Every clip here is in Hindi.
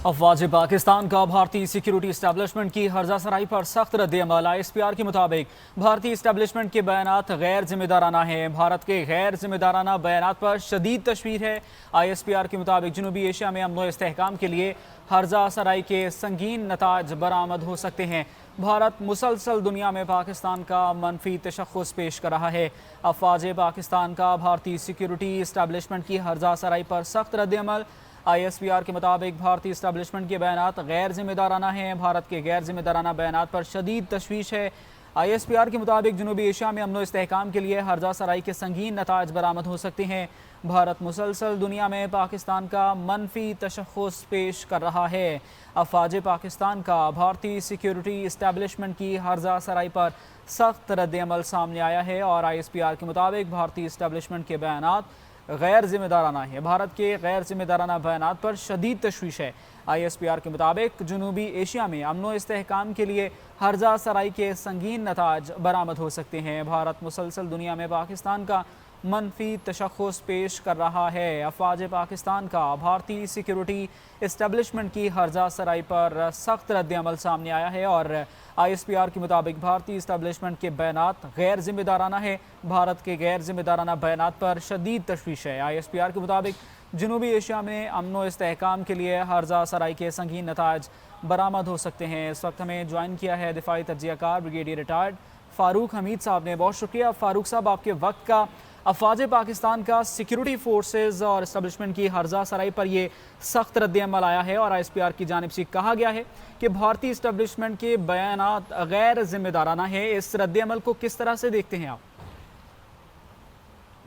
अफवाज पाकिस्तान का भारतीय सिक्योरिटी इस्टेब्लिशमेंट की हर्जा सराई पर सख्त रद्द-ए-अमल। ISPR के मुताबिक भारतीय इस्टेब्लिशमेंट के बयानात गैर जिम्मेदाराना हैं। भारत के गैर जिम्मेदाराना बयानात पर शदीद तशवीर है। ISPR के मुताबिक जनूबी एशिया में अमन व इस्तेहकाम के लिए हर्जा सराई के संगीन नताज बरामद हो सकते हैं। भारत मुसलसल दुनिया में पाकिस्तान का मनफी तशख़्ख़ुस पेश कर रहा है। अफवाज पाकिस्तान का भारतीय सिक्योरिटी इस्टेब्लिशमेंट की हर्जा सराई पर सख्त रद्द-ए-अमल। ISPR के मुताबिक भारतीय इस्टेब्लिशमेंट के बयानात गैर जिम्मेदाराना हैं। भारत के गैर जिम्मेदाराना बयानात पर शदीद तशवीश है। ISPR के मुताबिक जनूबी एशिया में अमन व इस्तेहकाम के लिए हर्जा सराई के संगीन नताज बरामद हो सकते हैं। भारत मुसलसल दुनिया में पाकिस्तान का मनफी तशख़्ख़ुस पेश कर रहा है। अफवाज पाकिस्तान का भारतीय सिक्योरिटी इस्टेब्लिशमेंट की हर्जा सराई पर सख्त रद्द-ए-अमल सामने आया है और ISPR के मुताबिक भारतीय इस्टेब्लिशमेंट के बयानात गैर जिम्मेदाराना है। भारत के गैर जिम्मेदाराना बयानात पर शदीद तशवीश है। ISPR के मुताबिक जनूबी एशिया में अमन व इस्तेहकाम के लिए हर्जा सराई के संगीन नताज बरामद हो सकते हैं। भारत मुसलसल दुनिया में पाकिस्तान का मनफी तशख़्ख़ुस पेश कर रहा है। अफवाज पाकिस्तान का भारतीय सिक्योरिटी इस्टेब्लिशमेंट की हर्जा सराई पर सख्त रद्द-ए-अमल सामने आया है और ISPR के मुताबिक भारतीय इस्टेब्लिशमेंट के बयानात गैर जिम्मेदाराना है। भारत के गैर जिम्मेदाराना बयानात पर शदीद तशवीश है। ISPR के मुताबिक जनूबी एशिया में अमन व इस्तेहकाम के लिए हर्जा सराई के संगीन नताज बरामद हो सकते हैं। इस वक्त हमें ज्वाइन किया है दिफाई तज्ज़ियाकार ब्रिगेडियर रिटायर्ड फ़ारूक हमीद साहब ने। बहुत शुक्रिया फ़ारूक साहब आपके वक्त का। अफवाज पाकिस्तान का सिक्योरिटी फोर्सेज और इस्टेब्लिशमेंट की हर्जा सराई पर ये सख्त रद्द-ए-अमल आया है और ISPR की जानिब से कहा गया है कि भारतीय इस्टेब्लिशमेंट के बयानात गैर जिम्मेदाराना है। इस रद्द-ए-अमल को किस तरह से देखते हैं आप?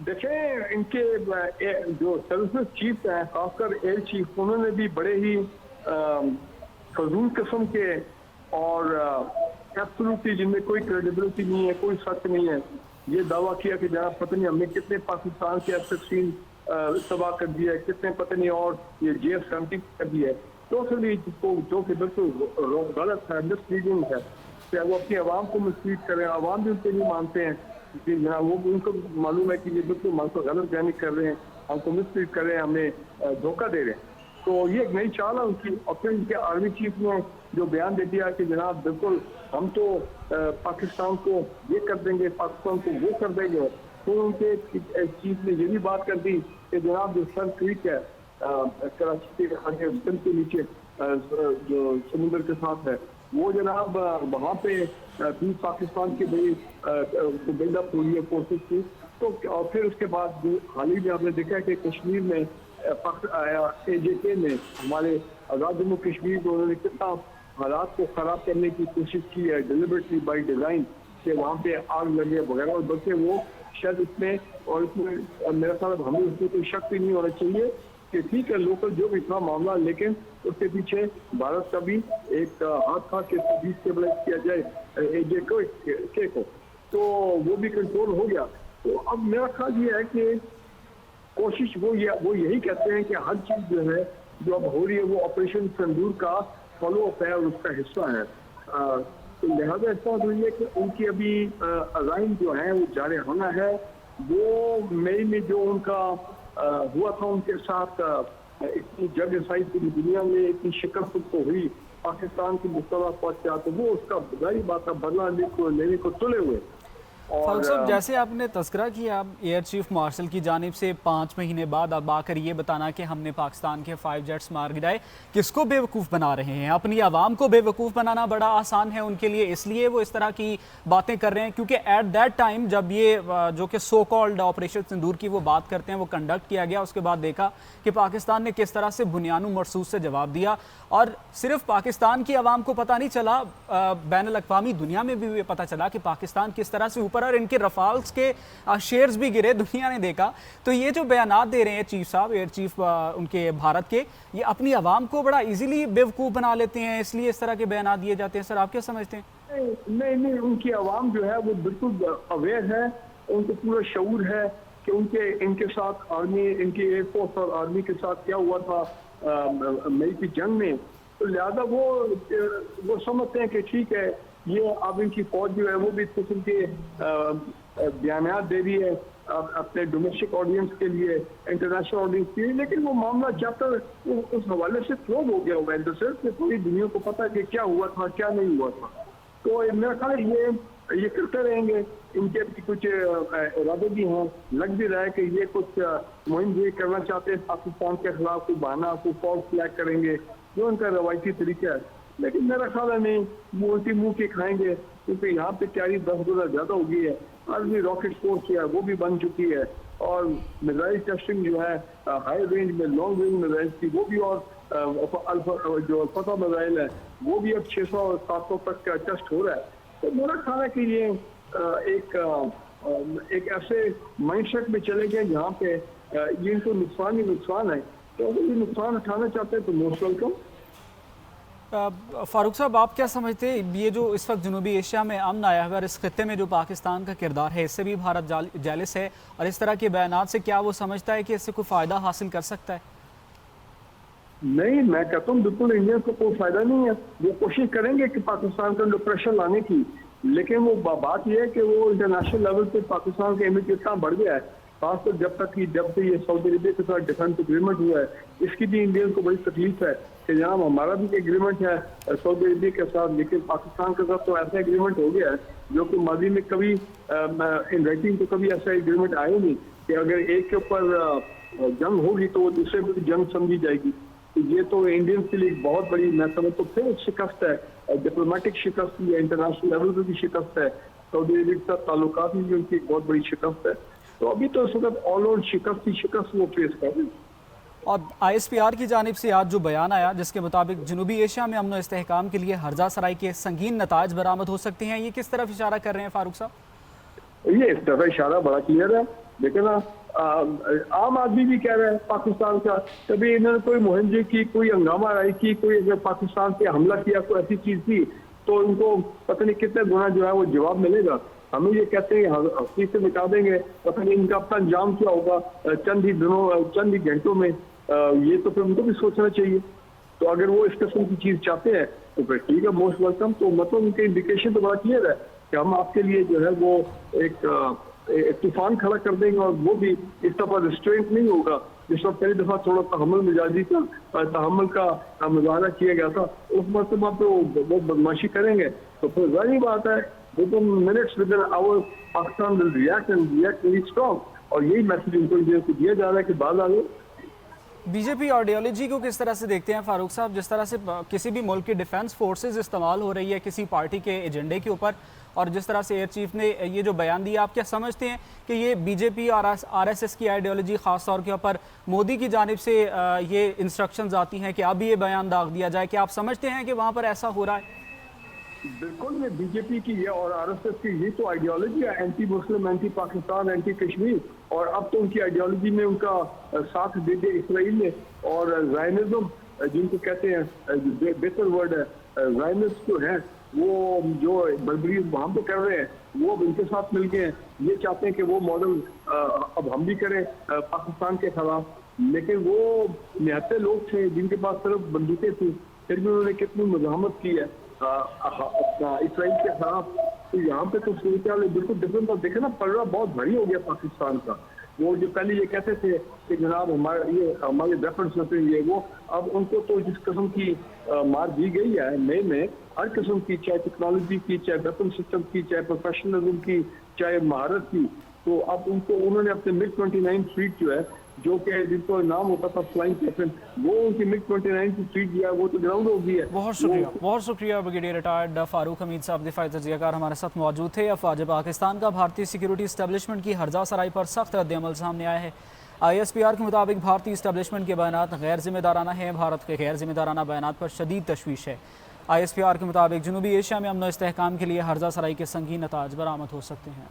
देखें, इनके जो सर्विसेज चीफ हैं, खासकर एयर चीफ, उन्होंने भी बड़े ही फजूल किस्म के और एब्सोल्युटली जिनमें कोई क्रेडिबिलिटी नहीं है, कोई सच नहीं है, ये दावा किया कि जनाब पता नहीं हमने कितने पाकिस्तान के F-16 तबाह कर दिया है, कितने पता नहीं और ये JF-17 कर दिया है। टोटली जो कि बिल्कुल गलत है, मिसलीडिंग है। क्या वो अपनी आवाम को मिसलीड करें? आवाम भी उनसे नहीं मानते हैं कि जनाब वो उनको मालूम है कि ये बिल्कुल हमको गलत बयानी कर रहे हैं, हमको मिसलीड कर रहे हैं, हमें धोखा दे रहे हैं। तो ये एक नई चाल है उनकी। और फिर उनके आर्मी चीफ ने जो बयान दे दिया कि जनाब बिल्कुल हम तो पाकिस्तान को ये कर देंगे, पाकिस्तान को वो कर देंगे। तो उनके चीफ ने ये भी बात कर दी कि जनाब जो सर क्रीक है कराची के नीचे जो समुद्र के साथ है, वो जनाब वहाँ पे भी पाकिस्तान की बड़ी बिल्डअप हुई है फोर्सेस की। तो और फिर उसके बाद हाल ही में आपने देखा है कि कश्मीर में AJK ने हमारे आज़ाद जम्मू कश्मीर को उन्होंने कितना हालात को ख़राब करने की कोशिश की है, डिलिबरेटली बाई डिज़ाइन, कि वहाँ पे आग लगे वगैरह। और बल्कि वो शायद इसमें और इसमें मेरा ख्याल हमें उसमें कोई शक भी नहीं होना चाहिए कि ठीक है लोकल जो भी था मामला, लेकिन उसके पीछे भारत का भी एक हाथ था कि डिस्टेबलाइज किया जाए AJK को, तो वो भी कंट्रोल हो गया। तो अब मेरा ख्याल ये है कि कोशिश वो यही कहते हैं कि हर चीज़ जो है जो अब हो रही है वो ऑपरेशन सिंदूर का फॉलो अप है और उसका हिस्सा है। तो लिहाजा ऐसा हो रही है कि उनकी अभी अज़ाइम जो है वो जारी होना है। वो मई में जो उनका हुआ था उनके साथ, इतनी जग साइज पूरी दुनिया में इतनी शिकस्त उनको हुई पाकिस्तान की मुस्तबा पहुंचा, तो वो उसका जारी बात का बदला लेने को तुले हुए। फारूक साहब, जैसे आपने तस्करा किया एयर चीफ मार्शल की जानिब से 5 महीने बाद अब आकर ये बताना कि हमने पाकिस्तान के 5 जेट्स मार गिराए, किसको बेवकूफ़ बना रहे हैं? अपनी आवाम को बेवकूफ़ बनाना बड़ा आसान है उनके लिए, इसलिए वो इस तरह की बातें कर रहे हैं। क्योंकि एट दैट टाइम जब ये जो कि सो कॉल्ड ऑपरेशन सिंदूर की वो बात करते हैं वो कंडक्ट किया गया, उसके बाद देखा कि पाकिस्तान ने किस तरह से बुनियानु मरसूस से जवाब दिया। और सिर्फ पाकिस्तान की आवाम को पता नहीं चला, बैनुल अक़वामी दुनिया में भी पता चला कि पाकिस्तान किस तरह से ऊपर और इनके रफाल्स के शेयर्स भी गिरे, दुनिया ने देखा। तो ये जो बयानात दे रहे हैं चीफ साहब, एयर चीफ उनके भारत के, ये अपनी आवाम को बड़ा इजीली बेवकूफ़ बना लेते हैं, इसलिए इस तरह के बयानात दिए जाते हैं। सर आप क्या समझते हैं? नहीं, उनकी आवाम जो है वो बिल्कुल अवेयर है, उनको पूरा शऊर है कि इनके साथ आर्मी, इनकी एयरफोर्स और आर्मी के साथ क्या हुआ था मई की जंग में। तो लिहाजा वो समझते हैं कि ठीक है, ये अब इनकी फौज जो है वो भी इस किस्म के बयान दे रही है अपने डोमेस्टिक ऑडियंस के लिए, इंटरनेशनल ऑडियंस के लिए, लेकिन वो मामला चैप्टर उस हवाले से क्लोज हो गया हुआ है। सिर्फ पूरी दुनिया को पता है कि क्या हुआ था क्या नहीं हुआ था। तो मेरा ख्याल है ये करते रहेंगे। इनके भी कुछ इरादे भी हैं, लग भी रहा है कि ये कुछ मुहिम ये करना चाहते हैं पाकिस्तान के खिलाफ, कोई बहाना कोई फॉल्स फ्लैग करेंगे जो उनका रवायती तरीका है। लेकिन मेरा ख्याल है नहीं, वो उल्टी मुंह के खाएंगे, क्योंकि यहाँ पे तैयारी 10 गुना ज्यादा हो गई है। आज भी रॉकेट फोर्स जो है वो भी बन चुकी है, और मिसाइल टेस्टिंग जो है हाई रेंज में लॉन्ग रेंज मिसाइल की वो भी, और जो अल्फा मिसाइल है वो भी अब 600 और 700 तक का टेस्ट हो रहा है। तो मेरा ख्याल है कि ये एक ऐसे माइंडसेट में चले गए जहाँ पे ये इनको नुकसान ही नुकसान है। तो अगर ये नुकसान उठाना चाहते हैं तो मोस्ट वेलकम। फारूक साहब, आप क्या समझते हैं ये जो इस वक्त जनूबी एशिया में अमन आया है और इस खत्ते में जो पाकिस्तान का किरदार है, इससे भी भारत जेलिस है, और इस तरह के बयानात से क्या वो समझता है कि इससे कोई फ़ायदा हासिल कर सकता है? नहीं, मैं कहता हूँ बिल्कुल इंडियन को कोई फायदा नहीं है। वो कोशिश करेंगे कि पाकिस्तान के अंदर प्रेशर लाने की, लेकिन वो बात यह है कि वो इंटरनेशनल लेवल पे पाकिस्तान का इमेज इतना बढ़ गया है, खासकर जब से ये सऊदी अरेबिया के साथ डिफेंस एग्रीमेंट हुआ है, इसकी भी इंडियन को बड़ी तकलीफ है कि जनाब हमारा भी एग्रीमेंट है सऊदी अरेबिया के साथ, लेकिन पाकिस्तान के साथ तो ऐसा एग्रीमेंट हो गया है जो कि माजी में कभी इन राइटिंग तो कभी ऐसा एग्रीमेंट आया नहीं कि अगर एक के ऊपर जंग होगी तो वो दूसरे पर जंग समझी जाएगी। तो ये तो इंडियन के लिए बहुत बड़ी, मैं समझ तो फिर शिकस्त है, डिप्लोमेटिक शिकस्त है, इंटरनेशनल लेवल पर भी शिकस्त है, सऊदी अरेबिया के साथ ताल्लुकात में भी उनकी बहुत बड़ी शिकस्त है। तो अभी तो इस वक्त ऑल ओवर शिकस्त वो फेस कर रहे हैं। और ISPR की जानिब से आज जो बयान आया जिसके मुताबिक जनूबी एशिया में अमन व इस्तेहकाम के लिए हर्जा सराई के संगीन नताज बरामद हो सकते हैं, ये किस तरफ इशारा कर रहे हैं फारूक साहब? ये इस तरह इशारा बड़ा क्लियर है। लेकिन आम आदमी भी कह रहा है पाकिस्तान का, कभी इन्होंने कोई मुहिम की, कोई हंगामा राई की, कोई अगर पाकिस्तान पे हमला किया, कोई ऐसी चीज थी तो इनको पता नहीं कितने गुना जो है वो जवाब मिलेगा। हमें ये कहते हैं हस्ती से मिटा देंगे, पता नहीं इनका अपना अंजाम क्या होगा चंद ही दिनों चंद ही घंटों में। ये तो फिर उनको भी सोचना चाहिए। तो अगर वो इस किस्म की चीज चाहते हैं तो फिर ठीक है, मोस्ट वेलकम। तो मतलब उनके इंडिकेशन तो बड़ा क्लियर है कि हम आपके लिए जो है वो एक तूफान खड़ा कर देंगे, और वो भी इस दफा रिस्ट्रेंट नहीं होगा जिस वक्त पहली दफा थोड़ा तहम्मुल मिजाजी का तहम्मुल का मुजाहरा किया गया था, उस मरतबा पे वो बदमाशी करेंगे। तो फिर जाहिर बात है within minutes within hour Pakistan will react and react very strong, और यही मैसेज उनको दिया जा रहा है कि बाद आ गए। बीजेपी आइडियोलॉजी को किस तरह से देखते हैं फारूक साहब? जिस तरह से किसी भी मुल्क की डिफेंस फोर्सेस इस्तेमाल हो रही है किसी पार्टी के एजेंडे के ऊपर, और जिस तरह से एयर चीफ ने ये जो बयान दिया, आप क्या समझते हैं कि ये बीजेपी और RSS की आइडियोलॉजी ख़ास तौर के ऊपर मोदी की जानिब से ये इंस्ट्रक्शंस आती हैं कि अब ये बयान दाग दिया जाए, कि आप समझते हैं कि वहाँ पर ऐसा हो रहा है? बिल्कुल, ये बीजेपी की है और RSS की ये तो आइडियोलॉजी है, anti Muslim, anti Pakistan, anti Kashmir. और अब तो उनकी आइडियोलॉजी में उनका साथ दे दिया इसराइल ने, और ज़ायनिज़्म जिनको कहते हैं, बेहतर वर्ड है, ज़ायनिस्ट जो है वो जो बर्बरी वहाँ पे कर रहे हैं वो अब इनके साथ मिल गए हैं। ये चाहते हैं कि वो मॉडल अब हम भी करें पाकिस्तान के खिलाफ। लेकिन वो निहत्ते लोग थे जिनके पास सिर्फ बंदूकें थी, फिर भी उन्होंने कितनी मुज़ाहमत की है इसराइल के खिलाफ। तो यहाँ पे तो सूरत बिल्कुल डिफरेंट, और देखे ना पलड़ा बहुत भारी हो गया पाकिस्तान का। वो जो पहले ये कहते थे कि जनाब हमारे वेपन्स होते हैं ये वो, अब उनको तो जिस किस्म की मार दी गई है नए में, हर किस्म की, चाहे टेक्नोलॉजी की, चाहे वेपन सिस्टम की, चाहे प्रोफेशनलिज्म की, चाहे महारत की, तो अब उन्होंने अपने MiG-29 फ्लीट जो है, जो कि जिनको नाम होता था फ्लाइंग कैप्टन, वो उनकी MiG-29 की फ्लीट जो है वो तो ग्राउंड हो गई है। बहुत शुक्रिया ब्रिगेडियर रिटायर्ड फारूक हमीद साहब, दिफाई तजियाकार हमारे साथ मौजूद थे। अफवाज पाकिस्तान का भारतीय सिक्योरिटी इस्टेब्लिशमेंट की हर्जा सराई पर सख्त रद्द-ए-अमल सामने आया है। ISPR के मुताबिक भारतीय इस्टेब्लिशमेंट के बयानात गैर जिम्मेदाराना हैं। भारत के गैर जिम्मेदाराना बयानात पर शदीद तशवीश है। ISPR के मुताबिक जनूबी एशिया में अमन व इस्तेहकाम के लिए हर्जा सराई के संगीन नताज बरामद हो सकते हैं।